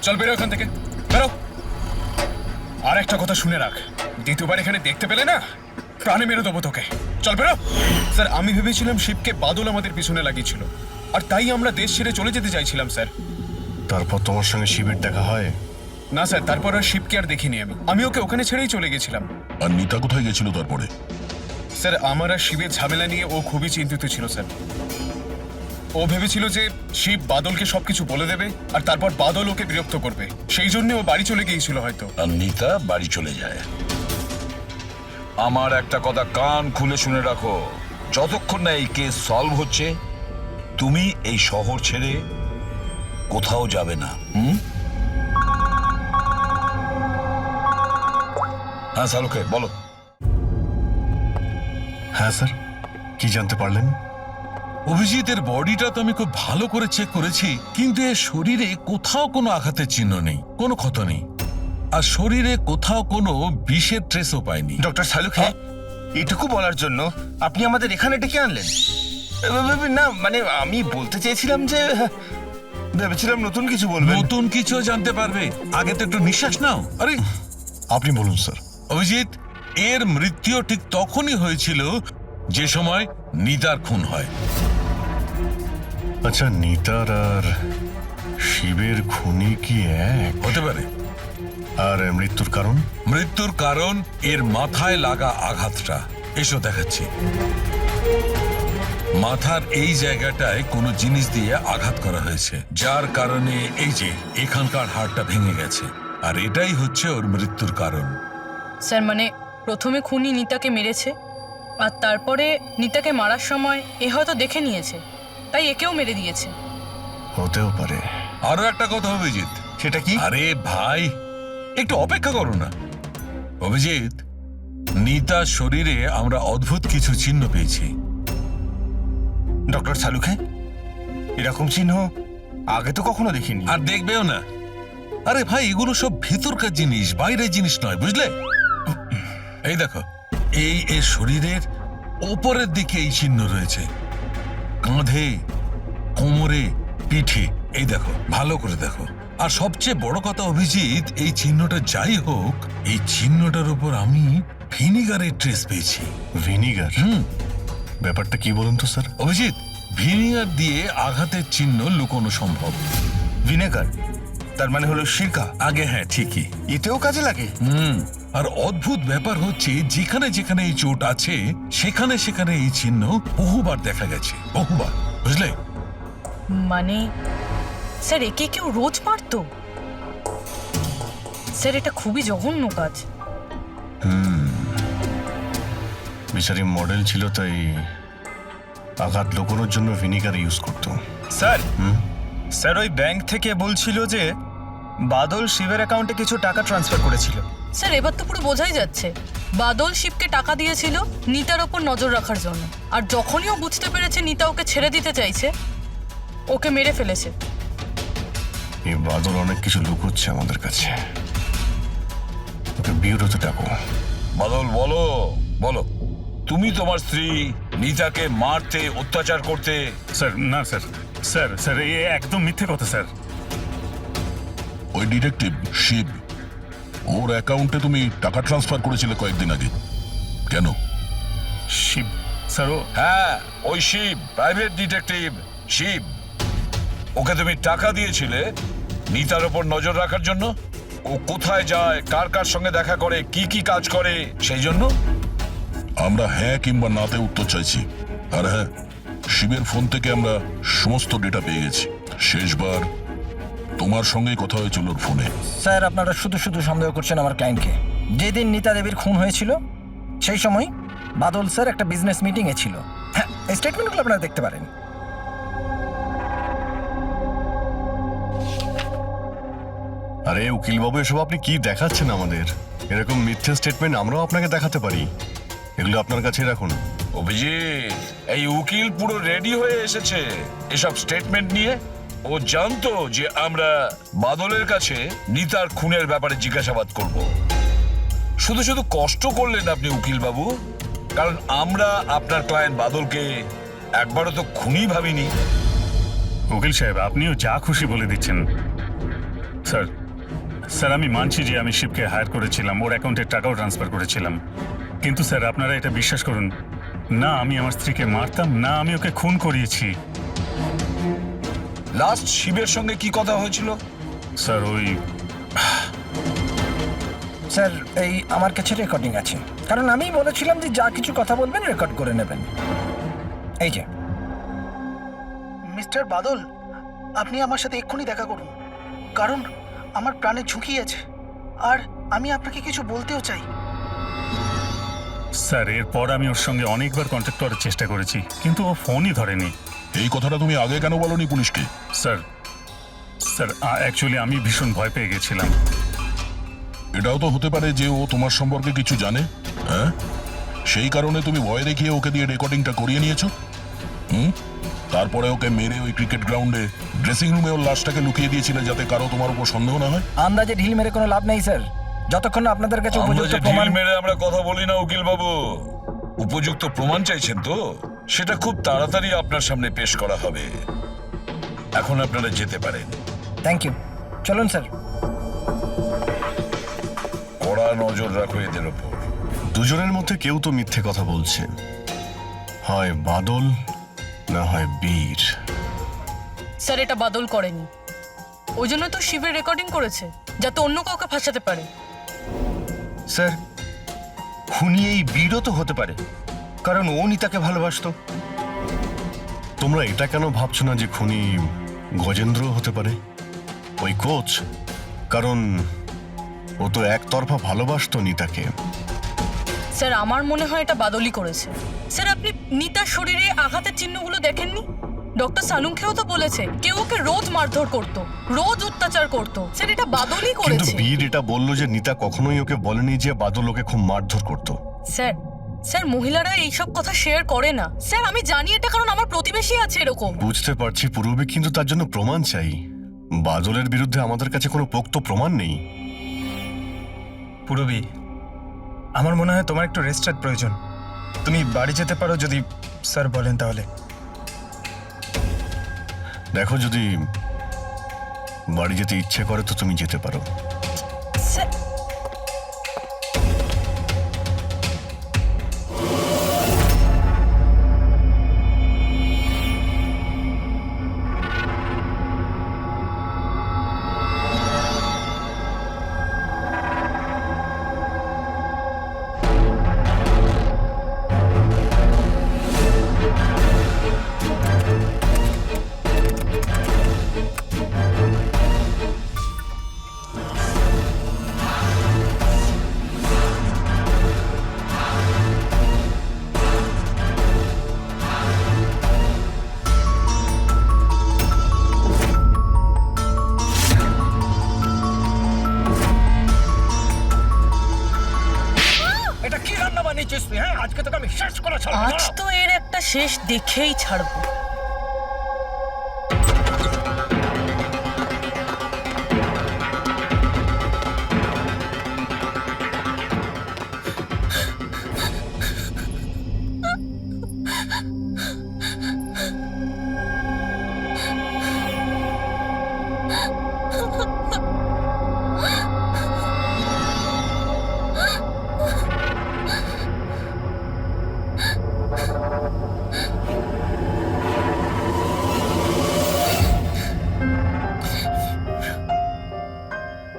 চল বেরো এখান থেকে, বেরো। আর একটা কথা শুনে রাখ, দ্বিতীয়বার এখানে দেখতে পেলে না প্রাণে মেরে দেবো তোকে। চল বেরো। স্যার আমি ভেবেছিলাম শিবকে বাদল আমাদের পিছনে লাগিয়েছিল, আর তাই আমরা দেশ ছেড়ে চলে যেতে চাইছিলাম স্যার। তারপর তোমার সঙ্গে শিবের দেখা হয়? না স্যার, তারপর আর শিবকে আর দেখিনি আমি ওকে ওখানে ছেড়েই চলে গেছিলাম। আর নিতা কোথায় গেছিল তারপরে? স্যার আমার আর শিবের ঝামেলা নিয়ে ও খুবই চিন্তিত ছিল স্যার। ও ভেবেছিল যে শিব বাদলকে সবকিছু বলে দেবে আর তারপর বাদল ওকে বিরক্ত করবে, সেই জন্য ও বাড়ি চলে গিয়েছিল হয়তো। আর নিতা বাড়ি চলে যায়। আমার একটা কথা কান খুলে শুনে রাখো, যতক্ষণ না এই কেস সলভ হচ্ছে তুমি এই শহর ছেড়ে কোথাও যাবে না। হ্যাঁ শাহরুখে বলো। হ্যাঁ স্যার, কি জানতে পারলেন? অভিজিতের বডিটা তো আমি খুব ভালো করে চেক করেছি, কিন্তু এর শরীরে কোথাও কোনো আঘাতের চিহ্ন নেই, কোনো ক্ষত নেই, আর শরীরে কোথাও কোনো বিষের ট্রেসও পাইনি। ডক্টর শালুকে, এটুকু বলার জন্য আপনি আমাদের এখানে ডেকে আনলেন? না মানে আমি বলতে চেয়েছিলাম যে ভেবেছিলাম নতুন কিছু বলবেন। নতুন কিছু জানতে পারবে, আগে তো একটু নিঃশ্বাস নাও। আরে আপনি বলুন স্যার। অভিজিৎ, এর মৃত্যু ঠিক তখনই হয়েছিল যে সময় নিতার খুন হয়। আচ্ছা, নিতার আর শিবের খুনি কি এক হতে পারে? আর মৃত্যুর কারণ? মৃত্যুর কারণ এর মাথায় লাগা আঘাতটা। এসো দেখাচ্ছি। মাথার এই জায়গাটায় কোনো জিনিস দিয়ে আঘাত করা হয়েছে, যার কারণে এই যে এখানকার হাড়টা ভেঙে গেছে, আর এটাই হচ্ছে ওর মৃত্যুর কারণ। স্যার মানে প্রথমে খুনি নিতাকে মেরেছে, আর তারপরে নিতাকে মারার সময় এ হয়তো দেখে নিয়েছে, তাই একেও মেরে দিয়েছে। হতেও পারে। আরো একটা কথা অভিজিৎ। সেটা কি? আরে ভাই, একটু অপেক্ষা করো না। অভিজিৎ, নিতার শরীরে আমরা অদ্ভুত কিছু চিহ্ন পেয়েছি। ডক্টর শালুকে, এরকম চিহ্ন আগে তো কখনো দেখিনি। আর দেখবেও না। আরে ভাই, এগুলো সব ভেতরকার জিনিস, বাইরের জিনিস নয়, বুঝলে? এই দেখো, এই এর শরীরের ওপরের দিকে এই চিহ্ন রয়েছে, কাঁধে, কোমরে, পিঠে। এই দেখো, ভালো করে দেখো। আর সবচেয়ে বড় কথা অভিজিৎ, এই চিহ্নটা যাই হোক, এই চিহ্নটার উপর আমি ভিনিগারের ট্রেস পেয়েছি। ভিনিগার? ব্যাপারটা কি বলুন তো স্যার। অভিজিৎ, ভিনিগার দিয়ে আঘাতের চিহ্ন লুকোনো সম্ভব। ভিনেগার তার মানে হলো সিরকা? আগে হ্যাঁ, ঠিকই। এতেও কাজে লাগে? আর অদ্ভুত ব্যাপার হচ্ছে, যেখানে যেখানে এই চোট আছে সেখানে সেখানে এই চিহ্ন বহুবার দেখা গেছে, বহুবার, বুঝলে? মানে স্যার একে কেউ রোজ মারতো? স্যার এটা খুবই জঘন্য কাজ। বিচারি মডেল ছিল, তাই আঘাত লুকোনোর জন্য ভিনিগার ইউজ করতো। স্যার, স্যার ওই ব্যাংক থেকে বলছিল যে বাদল শিবের অ্যাকাউন্টে কিছু টাকা ট্রান্সফার করেছিল। স্যার এবার তো পুরো বোঝাই যাচ্ছে, বাদল শিবকে টাকা দিয়েছিল নিতার ওপর নজর রাখার জন্য, আর যখনই ও বুঝতে পেরেছে নিতা ওকে ছেড়ে দিতে চাইছে, ওকে মেরে ফেলেছে। এই বাদল অনেক কিছু লুকোচ্ছে আমাদের কাছে। ওকে বিউরোতে ডাকো। বাদল, বলো বলো, তুমি তোমার স্ত্রী নিতাকে মারতে, অত্যাচার করতে? স্যার না স্যার, স্যার স্যার এ একদম মিথ্যে কথা স্যার। ওই ডিটেকটিভ শিব, ওর অ্যাকাউন্টে তুমি টাকা ট্রান্সফার করেছিলে কয়েকদিন আগে, কেন? শিব স্যার? হ্যাঁ, ওই শিব, প্রাইভেট ডিটেকটিভ শিব। ওকে তুমি টাকা দিয়েছিলে নিতার ওপর নজর রাখার জন্য? ও কোথায় যায়, কার কার সঙ্গে দেখা করে, কি কি কাজ করে, সেই জন্য? আমরা হ্যাঁ কিংবা নাতে উত্তর চাইছি। আর হ্যাঁ, শিবের ফোন থেকে আমরা সমস্ত ডেটা পেয়ে গেছি। শেষবার তোমার সঙ্গেই কথা হয়েছিল ওর ফোনে। স্যার, আপনারা শুধু শুধু সন্দেহ করছেন আমার ক্লায়েন্টকে। যেদিন নিতা দেবীর খুন হয়েছিল সেই সময় বাদল স্যার একটা বিজনেস মিটিংয়ে ছিল। হ্যাঁ, এই স্টেটমেন্টগুলো আপনারা দেখতে পারেন। আরে উকিলবাবু, এসব আপনি কি দেখাচ্ছেন আমাদের? এরকম মিথ্যে স্টেটমেন্ট আমরাও আপনাকে দেখাতে পারি, এগুলো আপনার কাছে রাখুন। অভিজিৎ, এই উকিল পুরো রেডি হয়ে এসেছে এসব স্টেটমেন্ট নিয়ে। ও জানতো যে আমরা বাদলের কাছে নিতার খুনের ব্যাপারে জিজ্ঞাসাবাদ করব। শুধু শুধু কষ্ট করলেন আপনি উকিল বাবু, কারণ আমরা আপনার ক্লায়েন্ট বাদলকে একবারও তো খুনি ভাবিনি। উকিল সাহেব, আপনিও যা খুশি বলে দিচ্ছেন। স্যার স্যার আমি মানছি যে আমি শিবকে হায়ার করেছিলাম, ওর অ্যাকাউন্টে টাকাও ট্রান্সফার করেছিলাম, কিন্তু স্যার আপনারা এটা বিশ্বাস করুন না, আমি আমার স্ত্রীকে মারতাম না, আমি ওকে খুন করিয়েছি। লাস্ট শিবের সঙ্গে কি কথা হয়েছিল? স্যার ওই স্যার, এই আমার কাছে রেকর্ডিং আছে, কারণ আমি বলেছিলাম যে যা কিছু কথা বলবেন রেকর্ড করে নেবেন। এই যে মিস্টার বাদল, আপনি আমার সাথে এক্ষুনি দেখা করুন, কারণ আমার প্রাণে ঝুঁকি আছে, আর আমি আপনাকে কিছু বলতেও চাই। স্যার এরপর আমি ওর সঙ্গে অনেকবার কন্ট্যাক্ট করার চেষ্টা করেছি, কিন্তু ও ফোনই ধরেনি। এই কথাটা তুমি আগে কেন বলনি পুলিশকে? স্যার স্যার অ্যাকচুয়ালি আমি ভীষণ ভয় পেয়ে গেছিলাম। এটাও তো হতে পারে যে ও তোমার সম্পর্কে কিছু জানে, হ্যাঁ? সেই কারণে তুমি ভয় দেখিয়ে ওকে দিয়ে রেকর্ডিংটা করিয়ে নিয়েছো। তারপরে ওকে মেরে ওই ক্রিকেট গ্রাউন্ডে ড্রেসিং রুমে ওর লাশটাকে লুকিয়ে দিয়েছিলে যাতে কারো তোমার উপর সন্দেহ না হয়। আন্দাজে ঢিল মেরে কোনো লাভ নেই স্যার, যতক্ষণ না আপনাদের কাছে উপযুক্ত প্রমাণ। মেরে আমরা কথা বলি না উকিল বাবু, উপযুক্ত প্রমাণ চাইছেন তো সেটা খুব তাড়াতাড়ি আপনার সামনে পেশ করা হবে। এখন আপনারা যেতে পারেন। থ্যাংক ইউ, চলুন স্যার। কড়া নজর রাখো এদের ওপর। দুজনের মধ্যে কেউ তো মিথ্যে কথা বলছে, হয় বাদল না হয় বীর। স্যার এটা বাদল করেনি, ওই জন্য তো শিবের রেকর্ডিং করেছে যাতে অন্য কাউকে ফাঁসাতে পারে। স্যার খুনি এই বীরও তো হতে পারে, কারণ ও নিতাকে ভালোবাসতো। তোমরা এটা কেন ভাবছো না যে খুনি গজেন্দ্র হতে পারে, ওই কোচ? কারণ ও তো একতরফা ভালোবাসতো নিতাকে। স্যার আমার মনে হয় এটা বাদলই করেছে। স্যার আপনি নিতার শরীরে আঘাতের চিহ্নগুলো দেখেননি? ডক্টর সালুঙ্কেও তো বলেছে কেউ ওকে রোজ মারধর করতো, রোজ অত্যাচার করতো। স্যার এটা বাদলই কিন্তু করেছে। বীর এটা বললো যে নিতা কখনোই ওকে বলেনি যে বাদল ওকে খুব মারধর করতো। স্যার স্যার মহিলারা এইসব কথা শেয়ার করে না। স্যার আমি জানি এটা, কারণ আমার প্রতিবেশী আছে এরকম। বুঝতে পারছি পূর্বে, কিন্তু তার জন্য প্রমাণ চাই। বাদলের বিরুদ্ধে আমাদের কাছে কোনো পোক্ত প্রমাণ নেই। পুরবী, আমার মনে হয় তোমার একটু রেস্টের প্রয়োজন। তুমি বাড়ি যেতে পারো যদি স্যার বলেন তাহলে। দেখো, যদি বাড়ি যেতে ইচ্ছে করে তো তুমি যেতে পারো। এটা কি রান্না বানিয়েছিস তুই? হ্যাঁ, আজকে তোকে আমি শেষ করে ছাড়বো। আজ তো এর একটা শেষ দেখেই ছাড়বো।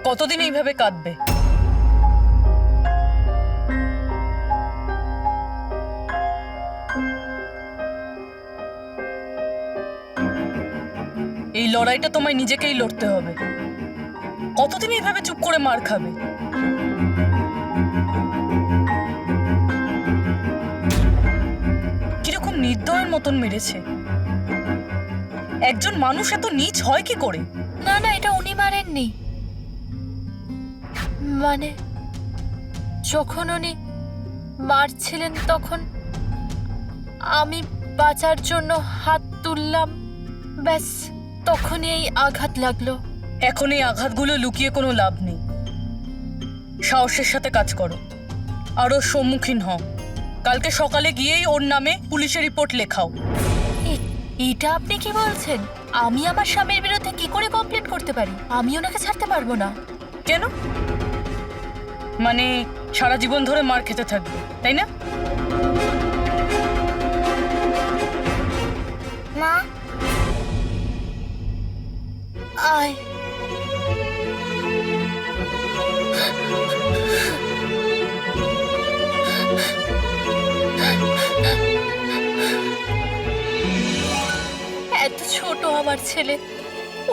কতদিন এইভাবে কাঁদবে? এই লড়াইটা তোমায় নিজেকেই লড়তে হবে। কতদিন এইভাবে চুপ করে মার খাবে? কিরকম নির্দয়ের মতন মেরেছে। একজন মানুষ এত নীচ হয় কি করে? না না, এটা উনি মারেননি। মানে যখন উনি মারছিলেন তখন আমি বাঁচার জন্য হাত তুললাম, ব্যাস তখনই এই আঘাত লাগলো। এখন এই আঘাতগুলো লুকিয়ে কোনো লাভ নেই। সাহসের সাথে কাজ করো, আরও সম্মুখীন হও। কালকে সকালে গিয়েই ওর নামে পুলিশের রিপোর্ট লেখাও। এটা আপনি কি বলছেন? আমি আমার স্বামীর বিরুদ্ধে কি করে কমপ্লেন করতে পারি? আমি ওনাকে ছাড়তে পারবো না। কেন? মানে সারা জীবন ধরে মার খেতে থাকবে, তাই না? মা আয়। এত ছোট আমার ছেলে,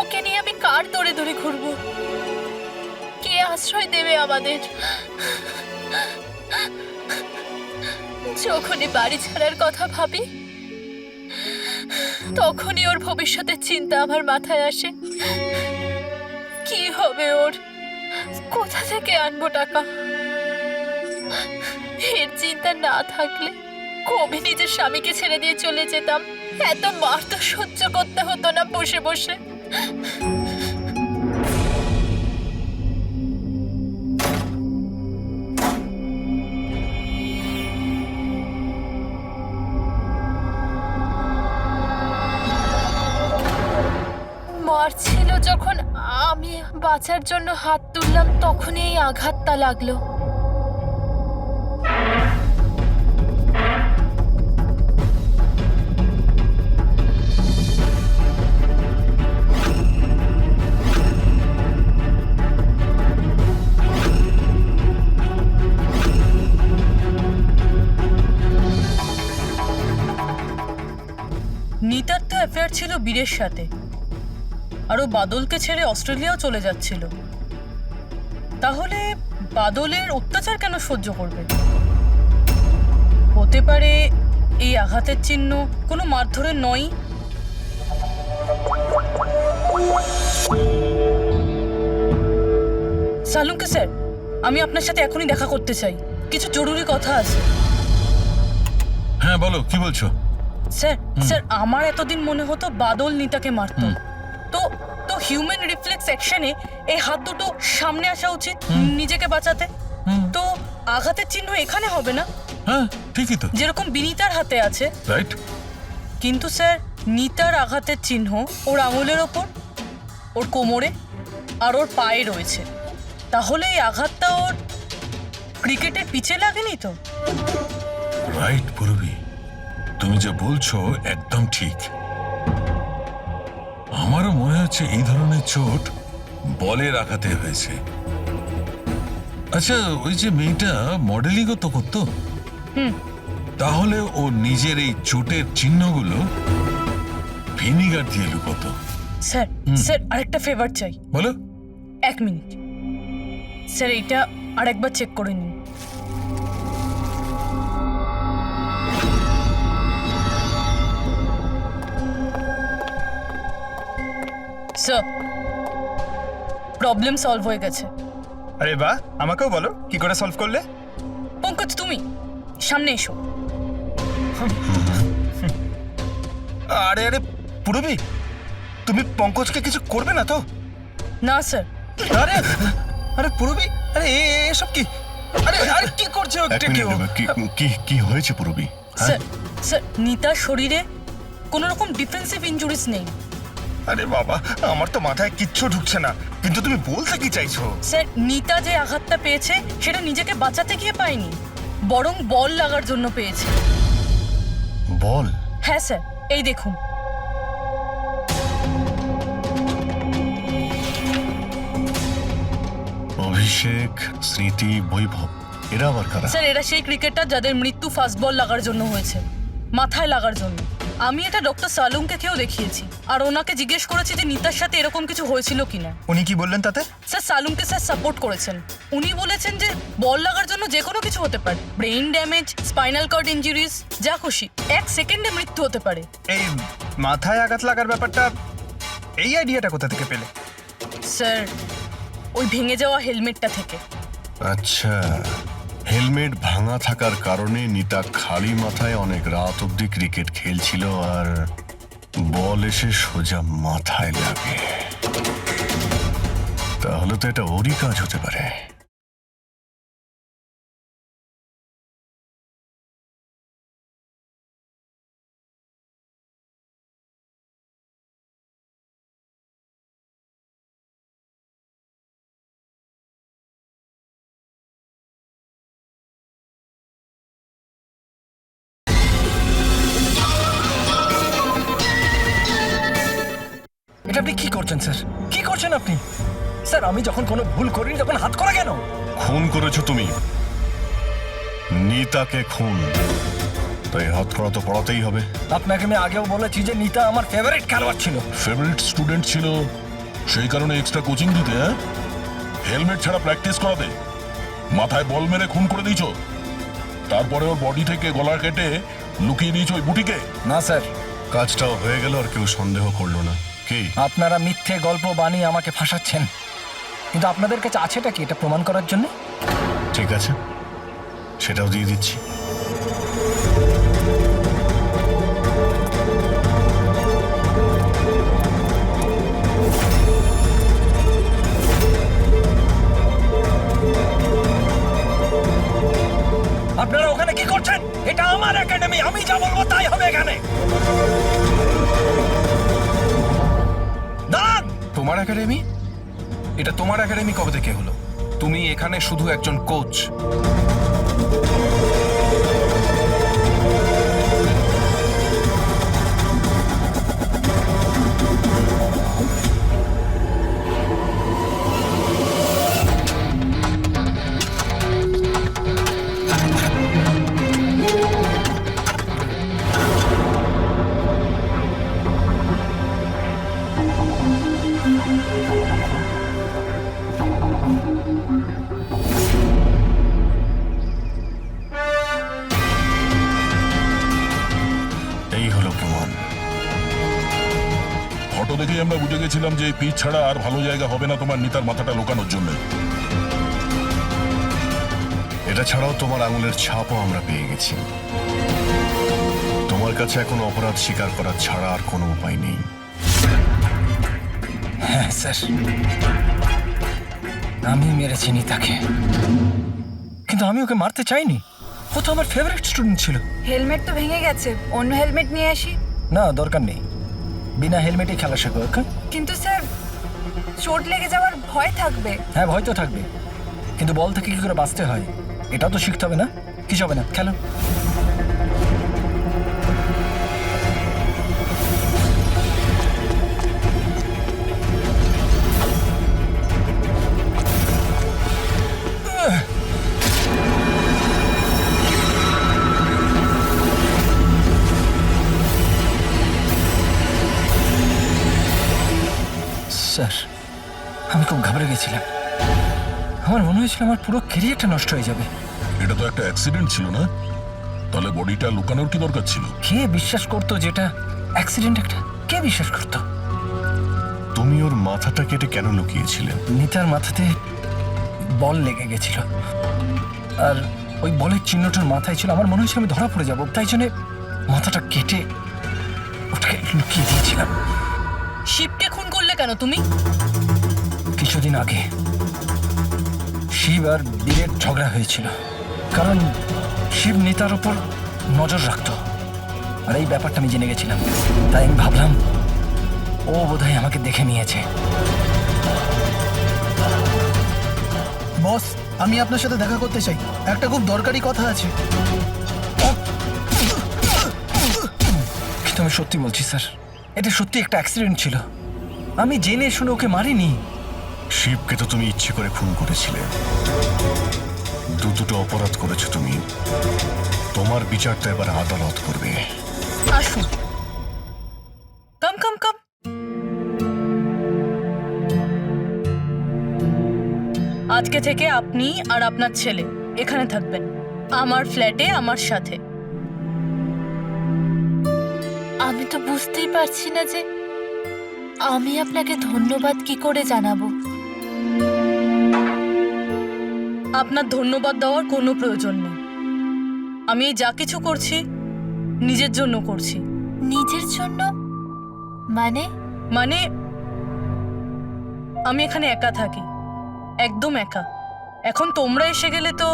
ওকে নিয়ে আমি কার দৌড়ে দৌড়ে ঘুরবো? কে আশ্রয় দেবে আমাদের? যখনই বাড়ি ছাড়ার কথা ভাবি তখনই ওর ভবিষ্যতের চিন্তা আমার মাথায় আসে। কি হবে ওর? কোথা থেকে আনবো টাকা? এর চিন্তা না থাকলে কবে নিজের স্বামীকে ছেড়ে দিয়ে চলে যেতাম। এত মার তো সহ্য করতে হতো না বসে বসে। মারছিল যখন আমি বাঁচার জন্য হাত তুললাম, তখনই এই আঘাতটা লাগলো। নিতার তো অ্যাফেয়ার ছিল বীরের সাথে, আর ও বাদলকে ছেড়ে অস্ট্রেলিয়াও চলে যাচ্ছিল। তাহলে বাদলের অত্যাচার কেন সহ্য করবে? হতে পারে এই আঘাতের চিহ্ন কোনো মারধরের নয়। সালুঙ্কে স্যার, আমি আপনার সাথে এখনই দেখা করতে চাই, কিছু জরুরি কথা আছে। হ্যাঁ বলো, কি বলছো? স্যার স্যার আমার এতদিন মনে হতো বাদল নিতাকে মারতো। তো তো হিউম্যান রিফ্লেক্স অ্যাকশনে এই হাত দুটো সামনে আসা উচিত নিজেকে বাঁচাতে। তো আঘাতের চিহ্ন এখানে হবে না? হ্যাঁ ঠিকই তো, যেরকম বিনীতার হাতে আছে। রাইট। কিন্তু স্যার নিতার আঘাতের চিহ্ন ওর আঙুলের ওপর, ওর কোমরে আর ওর পায়ে রয়েছে। তাহলে এই আঘাতটা ওর ক্রিকেটের পিচে লাগেনি তো? রাইট পূরবী, তুমি যা বলছো একদম ঠিক। আমারও মনে হচ্ছে এই ধরনের চোট বলের আঘাতে হয়েছে। আচ্ছা, ওই যে মেয়েটা মডেলিংও তো করতো, তাহলে ও নিজের এই চোটের চিহ্নগুলো ভিনিগার দিয়ে লুকোতো। স্যার স্যার আরেকটা ফেভার চাই। বলো। 1 মিনিট স্যার, এইটা আরেকবার চেক করে নিন। স্যার প্রবলেম সলভ হয়ে গেছে। আরে বাহ, আমাকেও বলো কি করে সলভ করলে। পঙ্কজ তুমি সামনে এসো। আরে আরে পূরবী, তুমি পঙ্কজকে কিছু করবে না তো? না স্যার। আরে আরে পূরবী, আরে এসব কি? আরে আরে কি করছে? কি হয়েছে পূরবী? স্যার স্যার নিতার শরীরে কোনো রকম ডিফেন্সিভ ইনজুরিস নেই। আরে বাবা, আমার তো মাথায় কিচ্ছু ঢুকছে না, কিন্তু তুমি বলতে কি চাইছো? স্যার নিতা যে আঘাতটা পেয়েছে সেটা নিজেকে বাঁচাতে গিয়ে পায়নি, বরং বল লাগার জন্য পেয়েছে। বল? হ্যাঁ স্যার, এই দেখুন। অভিষেক, স্মৃতি, বৈভব, এরা আবার কারা? স্যার এরা সেই ক্রিকেটার যাদের মৃত্যু ফাস্ট বল লাগার জন্য হয়েছে, মাথায় লাগার জন্য। আমি এটা ডক্টর সালুঙ্কেও দেখিয়েছি, আর ওনাকে জিজ্ঞেস করেছি যে নিতার সাথে এরকম কিছু হয়েছিল কিনা। উনি কি বললেন তাতে? স্যার সালুঙ্কে স্যার সাপোর্ট করেছেন। উনি বলেছেন যে বল লাগার জন্য যে কোনো কিছু হতে পারে, brain damage, spinal cord injuries, যা খুশি, 1 সেকেন্ডে মৃত্যু হতে পারে। এই মাথায় আঘাত লাগার ব্যাপারটা, এই আইডিয়াটা কোথা থেকে পেলে? স্যার ওই ভেঙে যাওয়া হেলমেটটা থেকে। আচ্ছা, হেলমেট ভাঙা থাকার কারণে নিতা খালি মাথায় অনেক রাত অব্দি ক্রিকেট খেলছিল, আর বল এসে সোজা মাথায় লাগে। তাহলে তো এটা ওরই কাজ হতে পারে। এটা আপনি কি করছেন স্যার? কি করছেন আপনি? স্যার আমি যখন কোনো ভুল করিনি তখন হাত করা কেন? খুন করেছো তুমি, নিতাকে খুন, তাই হাত করা তো পড়াতেই হবে। আপনাকে আমি আগেও বলেছি যে নিতা আমার ফেভারিট খেলোয়াড় ছিল। ফেভারিট স্টুডেন্ট ছিল, সেই কারণে এক্সট্রা কোচিং দিতে, হ্যাঁ? হেলমেট ছাড়া প্র্যাকটিস করাতে, মাথায় বল মেরে খুন করে দিয়েছ, তারপরে ওর বডি থেকে গলা কেটে লুকিয়ে দিয়েছ ওই বুটিকে। না স্যার, কাজটাও হয়ে গেল আর কেউ সন্দেহ করলো না। কি আপনারা মিথ্যে গল্প বানিয়ে আমাকে ফাঁসাচ্ছেন, কিন্তু আপনাদের কাছে আছেটা কি এটা প্রমাণ করার জন্য? ঠিক আছে, সেটাও দিয়ে দিচ্ছি। এটা আমার একাডেমি, আমি যা বলবো তাই হবে এখানে। দাঁড়ান। তোমার একাডেমি? এটা তোমার একাডেমি কবে থেকে হলো? তুমি এখানে শুধু একজন কোচ। এই হলো প্রমাণ। ফটো দেখেই আমরা বুঝে গেছিলাম যে এই পিচ ছাড়া আর ভালো জায়গা হবে না তোমার নিতার মাথাটা লুকানোর জন্য। এটা ছাড়াও তোমার আঙুলের ছাপও আমরা পেয়ে গেছি। তোমার কাছে এখন অপরাধ স্বীকার করা ছাড়া আর কোনো উপায় নেই। হ্যাঁ স্যার, আমি মেরেছি নিতাকে, কিন্তু আমি ওকে মারতে চাইনি। ও তো আমার ফেভারিট স্টুডেন্ট ছিল। হেলমেট তো ভেঙে গেছে, অন্য হেলমেট নিয়ে আসি। না, দরকার নেই, বিনা হেলমেটে খেলা শেখো। ওকে? কিন্তু স্যার, চোট লেগে যাওয়ার ভয় থাকবে। হ্যাঁ, ভয় তো থাকবে, কিন্তু বল থেকে কি করে বাঁচতে হয় এটাও তো শিখতে হবে না? কিছু হবে না, খেলো। স্যার, আমি খুব ঘাবড়ে গেছিলাম। আমার মনে হয়েছিল আমার পুরো ক্যারিয়ারটা নষ্ট হয়ে যাবে। এটা তো একটা অ্যাক্সিডেন্ট ছিল না? তাহলে বডিটা লুকানোর কি দরকার ছিল? কে বিশ্বাস করতো যেটা অ্যাক্সিডেন্ট একটা? কে বিশ্বাস করতো? তুমি ওর মাথাটা কেটে কেন লুকিয়েছিলে? নিতার মাথাতে বল লেগে গেছিল, আর ওই বলের চিহ্নটার মাথায় ছিল। আমার মনে হয়েছিল আমি ধরা পড়ে যাবো, তাই জন্য মাথাটা কেটে ওটাকে লুকিয়ে দিয়েছিলাম। শিবকে খুন করলে কেন তুমি? কিছুদিন আগে শিব আর বীরের ঝগড়া হয়েছিল, কারণ শিব নিতার ওপর নজর রাখতো, আর এই ব্যাপারটা আমি জেনে গেছিলাম। তাই আমি ভাবলাম ও বোধহয় আমাকে দেখে নিয়েছে। বস, আমি আপনার সাথে দেখা করতে চাই, একটা খুব দরকারি কথা আছে। কিন্তু আমি সত্যি বলছি স্যার, এটা সত্যি একটা অ্যাক্সিডেন্ট ছিল। আমি জেনে শুনে ওকে মারিনি। শিবকে তো তুমি ইচ্ছে করে খুন করেছিলে। দুটো অপরাধ করেছো তুমি। তোমার বিচারটা এবার আদালত করবে। আসুন, কাম কাম কাম। আজকে থেকে আপনি আর আপনার ছেলে এখানে থাকবেন, আমার ফ্ল্যাটে আমার সাথে। আমি তো বুঝতেই পারছি না যে আমি আপনাকে ধন্যবাদ কি করে জানাবো। আপনার ধন্যবাদ দেওয়ার কোনো প্রয়োজন নেই। আমি যা কিছু করছি নিজের জন্য করছি। নিজের জন্য? মানে? মানে আমি এখানে একা থাকি, একদম একা। এখন তোমরা এসে গেলে তো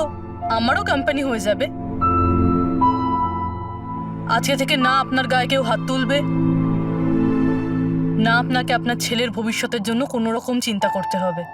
আমারও কোম্পানি হয়ে যাবে। আজকে থেকে না আপনার গায়ে কেউ হাত তুলবে, না আপনাকে আপনার ছেলের ভবিষ্যতের জন্য কোনো রকম চিন্তা করতে হবে।